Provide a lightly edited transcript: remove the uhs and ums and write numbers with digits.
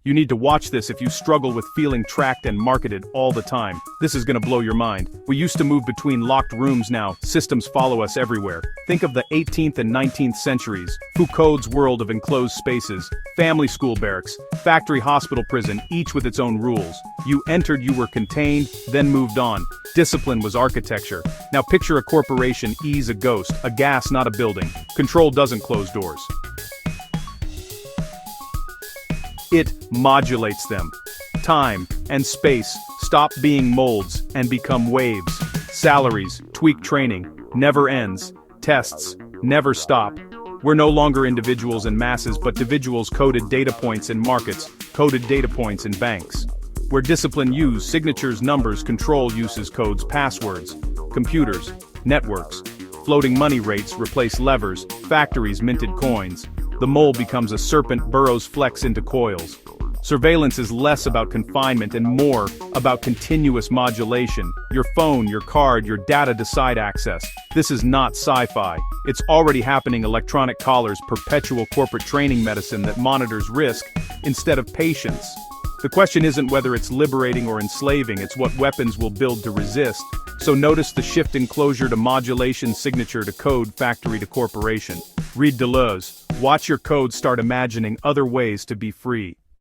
You need to watch this if you struggle with feeling tracked and marketed all the time. This is gonna blow your mind. We used to move between locked rooms, now systems follow us everywhere. Think of the 18th and 19th centuries, Foucault's world of enclosed spaces, family school barracks, factory hospital prison, each with its own rules. You entered, you were contained, then moved on. Discipline was architecture. Now picture a corporation, ease a ghost, a gas not a building. Control doesn't close doors. It modulates them. Time and space stop being molds and become waves. Salaries, tweak training, never ends. Tests, never stop. We're no longer individuals and masses, but individuals coded data points in markets, coded data points in banks. Where discipline use signatures, numbers, control uses codes, passwords, computers, networks. Floating money rates replace levers, factories minted coins. The mole becomes a serpent, burrows flex into coils. Surveillance is less about confinement and more about continuous modulation. Your phone, your card, your data decide access. This is not sci-fi. It's already happening. Electronic collars, perpetual corporate training medicine that monitors risk instead of patience. The question isn't whether it's liberating or enslaving, it's what weapons will build to resist. So notice the shift in closure to modulation, signature to code, factory to corporation. Read Deleuze. Watch your code start imagining other ways to be free.